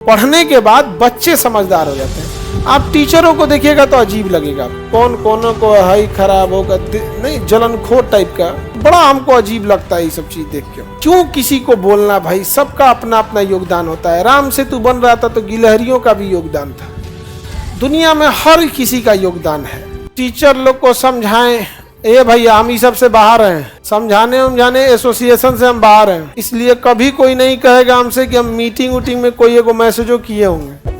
पढ़ने के बाद बच्चे समझदार हो जाते हैं। आप टीचरों को देखिएगा तो अजीब लगेगा, कौन कोनों को हाई खराब होगा, नहीं जलनखोर टाइप का, बड़ा हमको अजीब लगता है ये सब चीज देख के। क्यों किसी को बोलना भाई, सबका अपना अपना योगदान होता है। राम सेतु बन रहा था तो गिलहरियों का भी योगदान था। दुनिया में हर किसी का योगदान है। टीचर लोग को समझाएं, ए भैया हम इस सब से बाहर हैं, समझाने एसोसिएशन से हम बाहर हैं, इसलिए कभी कोई नहीं कहेगा हमसे कि हम मीटिंग उटिंग में कोई एगो मैसेजो किए होंगे।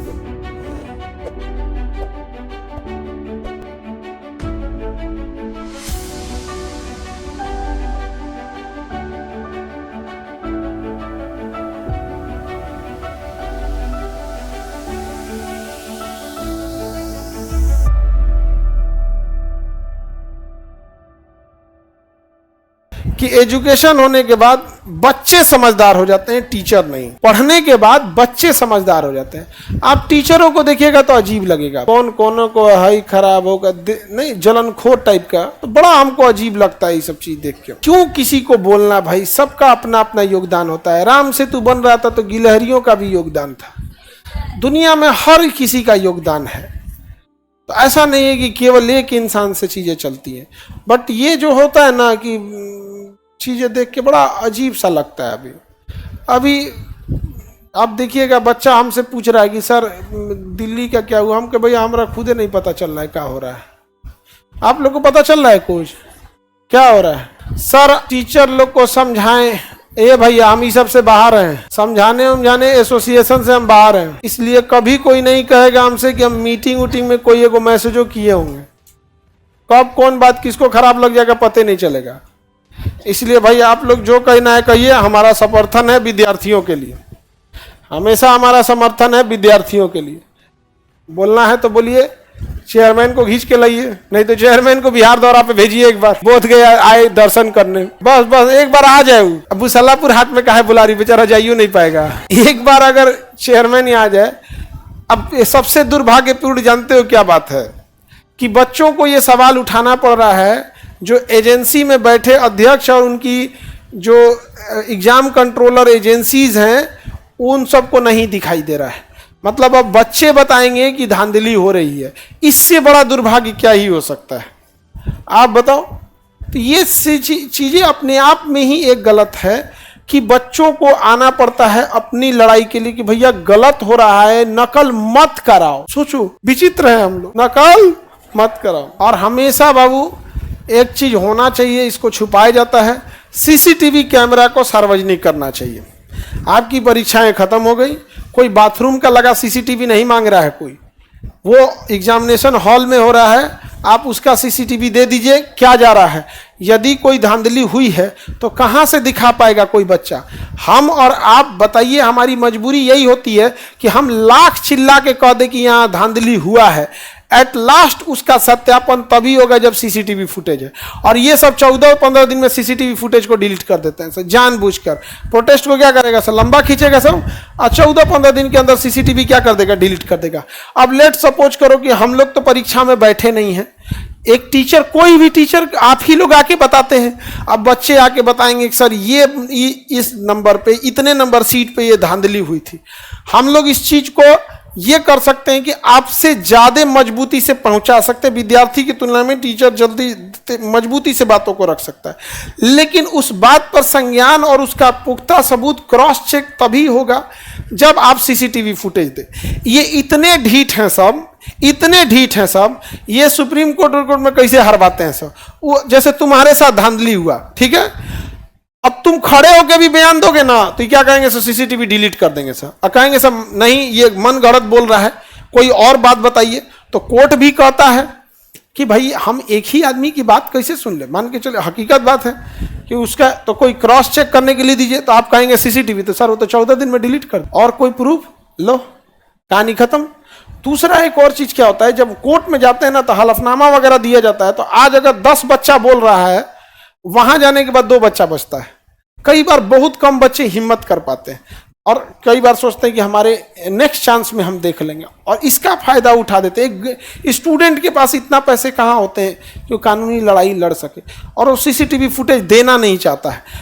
कि एजुकेशन होने के बाद बच्चे समझदार हो जाते हैं, टीचर नहीं। पढ़ने के बाद बच्चे समझदार हो जाते हैं। आप टीचरों को देखिएगा तो अजीब लगेगा, कौन कोनों को हाई खराब होगा, नहीं जलनखोर टाइप का, तो बड़ा हमको अजीब लगता है ये सब चीज देख के। क्यों किसी को बोलना भाई, सबका अपना अपना योगदान होता है। राम सेतु बन रहा था तो गिलहरियों का भी योगदान था। दुनिया में हर किसी का योगदान है। तो ऐसा नहीं है कि केवल एक इंसान से चीजें चलती हैं। बट ये जो होता है ना कि चीजें देख के बड़ा अजीब सा लगता है। अभी आप देखिएगा, बच्चा हमसे पूछ रहा है कि सर दिल्ली का क्या हुआ। हम कहे भैया हमरा खुदे नहीं पता चल रहा है क्या हो रहा है। आप लोग को पता चल रहा है कुछ क्या हो रहा है? सर टीचर लोग को समझाएं, ए भैया हम इस सब से बाहर हैं, समझाने एसोसिएशन से हम बाहर हैं, इसलिए कभी कोई नहीं कहेगा हमसे कि हम मीटिंग उटिंग में कोई एगो मैसेजो किए होंगे। कब कौन बात किसको खराब लग जाएगा पता नहीं चलेगा। इसलिए भाई आप लोग जो कहना है कहिए, हमारा समर्थन है विद्यार्थियों के लिए, हमेशा हमारा समर्थन है विद्यार्थियों के लिए। बोलना है तो बोलिए, चेयरमैन को खींच के लाइए, नहीं तो चेयरमैन को बिहार दौरा पे भेजिए, एक बार बोध गया आए दर्शन करने, बस एक बार आ जाए। अबू सलापुर हाट में काहे बुला रही, बेचारा जाइयो नहीं पाएगा। एक बार अगर चेयरमैन ही आ जाए। अब सबसे दुर्भाग्यपूर्ण जानते हो क्या बात है कि बच्चों को ये सवाल उठाना पड़ रहा है, जो एजेंसी में बैठे अध्यक्ष और उनकी जो एग्जाम कंट्रोलर एजेंसीज हैं उन सबको नहीं दिखाई दे रहा है। मतलब अब बच्चे बताएंगे कि धांधली हो रही है। इससे बड़ा दुर्भाग्य क्या ही हो सकता है, आप बताओ। तो ये चीजें अपने आप में ही एक गलत है कि बच्चों को आना पड़ता है अपनी लड़ाई के लिए कि भैया गलत हो रहा है, नकल मत कराओ। सोचो विचित्र है हम लोग, नकल मत कराओ। और हमेशा बाबू एक चीज होना चाहिए, इसको छुपाया जाता है, सीसीटीवी कैमरा को सार्वजनिक करना चाहिए। आपकी परीक्षाएं खत्म हो गई, कोई बाथरूम का लगा सीसीटीवी नहीं मांग रहा है कोई, वो एग्जामिनेशन हॉल में हो रहा है, आप उसका सीसीटीवी दे दीजिए क्या जा रहा है। यदि कोई धांधली हुई है तो कहाँ से दिखा पाएगा कोई बच्चा। हम और आप बताइए, हमारी मजबूरी यही होती है कि हम लाख चिल्ला के कह दे कि यहाँ धांधली हुआ है, एट लास्ट उसका सत्यापन तभी होगा जब सीसीटीवी फुटेज है। और ये सब 14-15 दिन में सीसीटीवी फुटेज को डिलीट कर देते हैं सर, जानबूझकर। प्रोटेस्ट को क्या करेगा सर, लंबा खींचेगा सर, और 14-15 दिन के अंदर सीसीटीवी क्या कर देगा, डिलीट कर देगा। अब लेट सपोज करो कि हम लोग तो परीक्षा में बैठे नहीं हैं, एक टीचर, कोई भी टीचर, आप ही लोग आके बताते हैं। अब बच्चे आके बताएंगे कि सर ये इस नंबर पे, इतने नंबर सीट पे ये धांधली हुई थी। हम लोग इस चीज को ये कर सकते हैं कि आपसे ज्यादा मजबूती से पहुंचा सकते हैं। विद्यार्थी की तुलना में टीचर जल्दी मजबूती से बातों को रख सकता है, लेकिन उस बात पर संज्ञान और उसका पुख्ता सबूत क्रॉस चेक तभी होगा जब आप सीसीटीवी फुटेज दे। ये इतने ढीठ हैं सब, इतने ढीठ हैं सब, ये सुप्रीम कोर्ट में कैसे हरवाते हैं सब। वो जैसे तुम्हारे साथ धांधली हुआ, ठीक है, अब तुम खड़े होकर भी बयान दोगे ना तो क्या कहेंगे सर, सीसीटीवी डिलीट कर देंगे सर, और कहेंगे सर नहीं ये मन गढ़ंत बोल रहा है, कोई और बात बताइए। तो कोर्ट भी कहता है कि भाई हम एक ही आदमी की बात कैसे सुन ले, मान के चले हकीकत बात है कि उसका तो कोई क्रॉस चेक करने के लिए दीजिए, तो आप कहेंगे सीसीटीवी, तो सर वो तो 14 दिन में डिलीट कर, और कोई प्रूफ लो, कहानी खत्म। दूसरा एक और चीज क्या होता है, जब कोर्ट में जाते हैं ना तो हलफनामा वगैरह दिया जाता है। तो आज अगर 10 बच्चा बोल रहा है, वहां जाने के बाद 2 बच्चा बचता है। कई बार बहुत कम बच्चे हिम्मत कर पाते हैं और कई बार सोचते हैं कि हमारे नेक्स्ट चांस में हम देख लेंगे, और इसका फायदा उठा देते हैं। एक स्टूडेंट के पास इतना पैसे कहाँ होते हैं कि वो कानूनी लड़ाई लड़ सके, और वो सीसीटीवी फुटेज देना नहीं चाहता है।